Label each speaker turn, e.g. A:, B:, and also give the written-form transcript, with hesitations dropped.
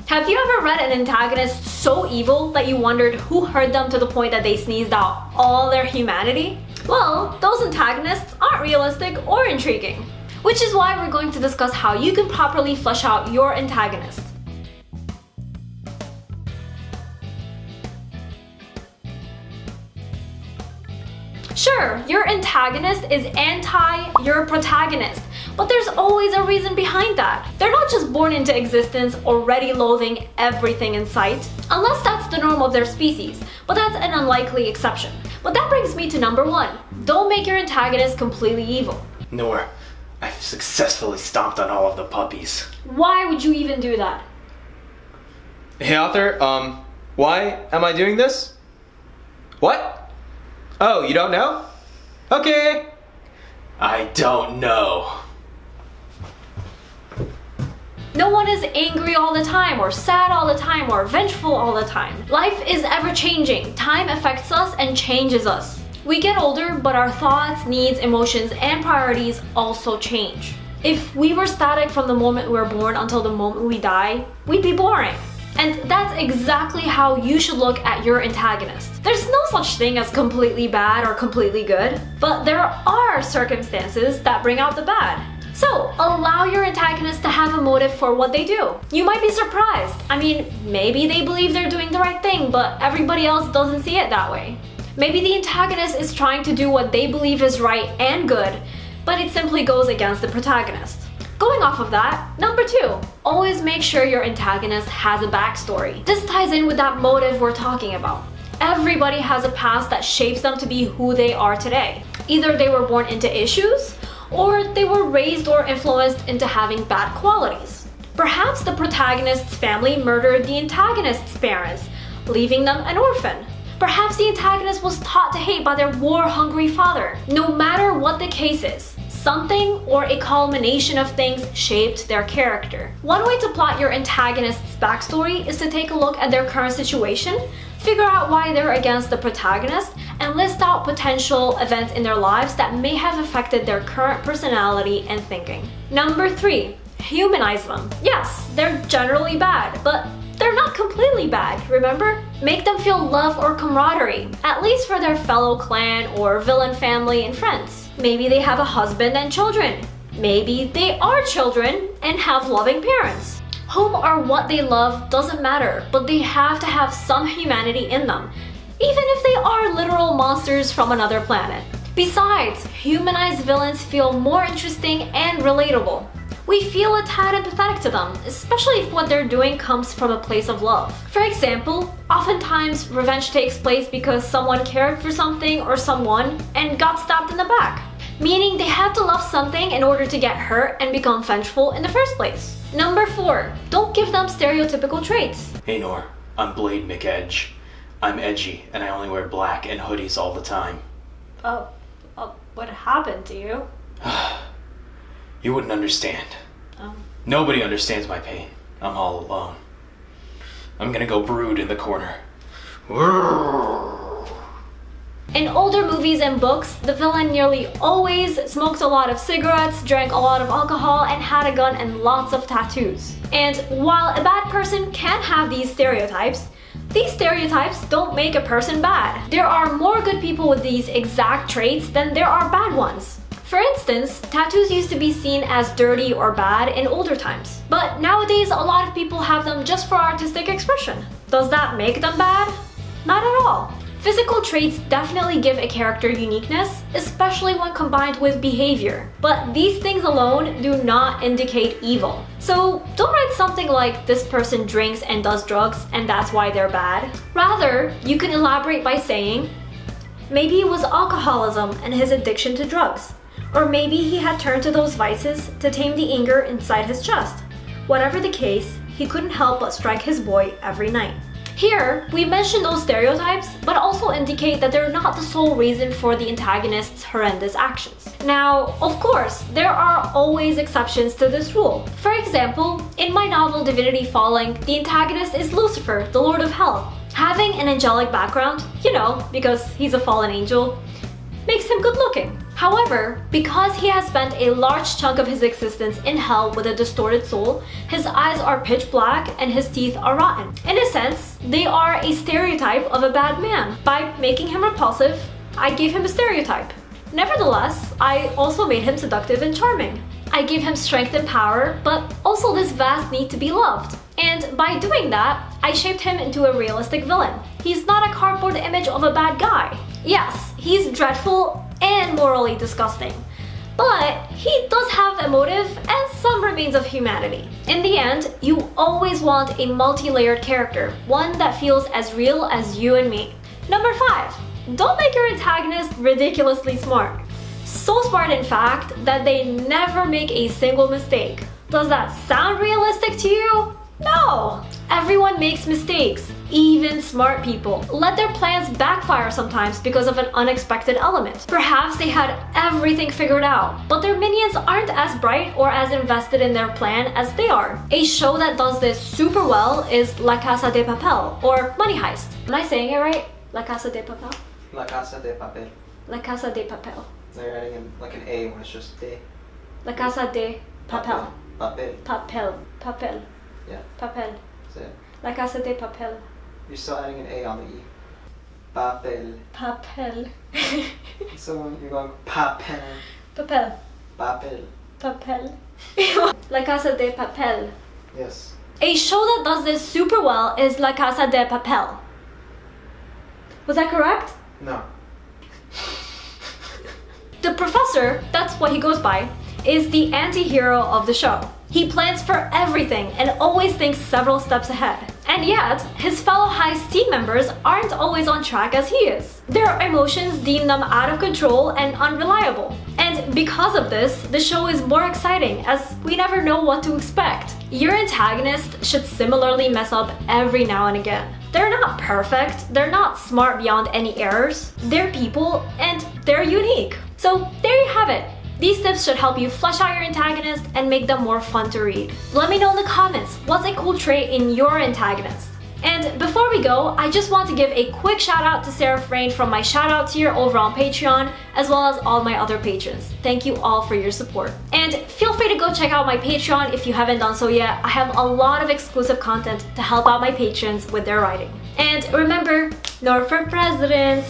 A: Have you ever read an antagonist so evil that you wondered who hurt them to the point that they sneezed out all their humanity? Well, those antagonists aren't realistic or intriguing. Which is why we're going to discuss how you can properly flesh out your antagonist. Sure, your antagonist is anti your protagonist, but there's always a reason behind that. They're not just born into existence already loathing everything in sight, unless that's the norm of their species, but that's an unlikely exception. But that brings me to number 1. Don't make your antagonist completely evil.
B: Nour, I've successfully stomped on all of the puppies.
A: Why would you even do that?
C: Hey author, why am I doing this? What? Oh, you don't know? Okay.
B: I don't know.
A: No one is angry all the time, or sad all the time, or vengeful all the time. Life is ever changing. Time affects us and changes us. We get older, but our thoughts, needs, emotions, and priorities also change. If we were static from the moment we were born until the moment we die, we'd be boring. And that's exactly how you should look at your antagonist. There's no such thing as completely bad or completely good, but there are circumstances that bring out the bad. So, allow your antagonist to have a motive for what they do. You might be surprised. I mean, maybe they believe they're doing the right thing, but everybody else doesn't see it that way. Maybe the antagonist is trying to do what they believe is right and good, but it simply goes against the protagonist. Going off of that, number 2, always make sure your antagonist has a backstory. This ties in with that motive we're talking about. Everybody has a past that shapes them to be who they are today. Either they were born into issues, or they were raised or influenced into having bad qualities. Perhaps the protagonist's family murdered the antagonist's parents, leaving them an orphan. Perhaps the antagonist was taught to hate by their war-hungry father. No matter what the case is, something or a culmination of things shaped their character. One way to plot your antagonist's backstory is to take a look at their current situation, figure out why they're against the protagonist, and list out potential events in their lives that may have affected their current personality and thinking. Number 3, humanize them. Yes, they're generally bad, but they're not completely bad, remember? Make them feel love or camaraderie, at least for their fellow clan or villain family and friends. Maybe they have a husband and children. Maybe they are children and have loving parents. Whom or what they love doesn't matter, but they have to have some humanity in them, even if they are literal monsters from another planet. Besides, humanized villains feel more interesting and relatable. We feel a tad empathetic to them, especially if what they're doing comes from a place of love. For example, oftentimes revenge takes place because someone cared for something or someone and got stabbed in the back, meaning they had to love something in order to get hurt and become vengeful in the first place. Number 4, don't give them stereotypical traits.
B: Hey Nour, I'm Blade McEdge. I'm edgy and I only wear black and hoodies all the time.
A: What happened to you?
B: You wouldn't understand. Nobody understands my pain. I'm all alone. I'm gonna go brood in the corner.
A: In older movies and books, the villain nearly always smoked a lot of cigarettes, drank a lot of alcohol, and had a gun and lots of tattoos. And while a bad person can have these stereotypes don't make a person bad. There are more good people with these exact traits than there are bad ones. For instance, tattoos used to be seen as dirty or bad in older times. But nowadays, a lot of people have them just for artistic expression. Does that make them bad? Not at all. Physical traits definitely give a character uniqueness, especially when combined with behavior. But these things alone do not indicate evil. So don't write something like, this person drinks and does drugs and that's why they're bad. Rather, you can elaborate by saying, maybe it was alcoholism and his addiction to drugs. Or maybe he had turned to those vices to tame the anger inside his chest. Whatever the case, he couldn't help but strike his boy every night. Here, we mention those stereotypes, but also indicate that they're not the sole reason for the antagonist's horrendous actions. Now, of course, there are always exceptions to this rule. For example, in my novel Divinity Falling, the antagonist is Lucifer, the Lord of Hell. Having an angelic background, because he's a fallen angel, makes him good looking. However, because he has spent a large chunk of his existence in hell with a distorted soul, his eyes are pitch black and his teeth are rotten. In a sense, they are a stereotype of a bad man. By making him repulsive, I gave him a stereotype. Nevertheless, I also made him seductive and charming. I gave him strength and power, but also this vast need to be loved. And by doing that, I shaped him into a realistic villain. He's not a cardboard image of a bad guy. Yes, he's dreadful and morally disgusting, but he does have a motive and some remains of humanity. In the end, you always want a multi-layered character, one that feels as real as you and me. Number 5. Don't make your antagonist ridiculously smart. So smart, in fact, that they never make a single mistake. Does that sound realistic to you? No! Everyone makes mistakes, even smart people. Let their plans backfire sometimes because of an unexpected element. Perhaps they had everything figured out, but their minions aren't as bright or as invested in their plan as they are. A show that does this super well is La Casa de Papel, or Money Heist. Am I saying it right? La Casa de Papel?
C: La Casa de Papel.
A: La Casa de Papel.
C: They're adding in like an A when it's just de.
A: La Casa de Papel.
C: Papel.
A: Papel. Papel.
C: Yeah.
A: Papel.
C: Say it.
A: La Casa de Papel.
C: You're still adding an A on the E. Papel.
A: Papel.
C: So you're going papel.
A: Papel.
C: Papel.
A: Papel. La Casa de Papel.
C: Yes.
A: A show that does this super well is La Casa de Papel. Was that correct?
C: No.
A: The professor, that's what he goes by, is the anti-hero of the show. He plans for everything and always thinks several steps ahead. And yet, his fellow Heist team members aren't always on track as he is. Their emotions deem them out of control and unreliable. And because of this, the show is more exciting as we never know what to expect. Your antagonist should similarly mess up every now and again. They're not perfect, they're not smart beyond any errors. They're people and they're unique. So there you have it. These tips should help you flesh out your antagonist and make them more fun to read. Let me know in the comments, what's a cool trait in your antagonist? And before we go, I just want to give a quick shout out to Sarah Frayne from my shout out tier over on Patreon, as well as all my other patrons. Thank you all for your support. And feel free to go check out my Patreon if you haven't done so yet. I have a lot of exclusive content to help out my patrons with their writing. And remember, Nour for president!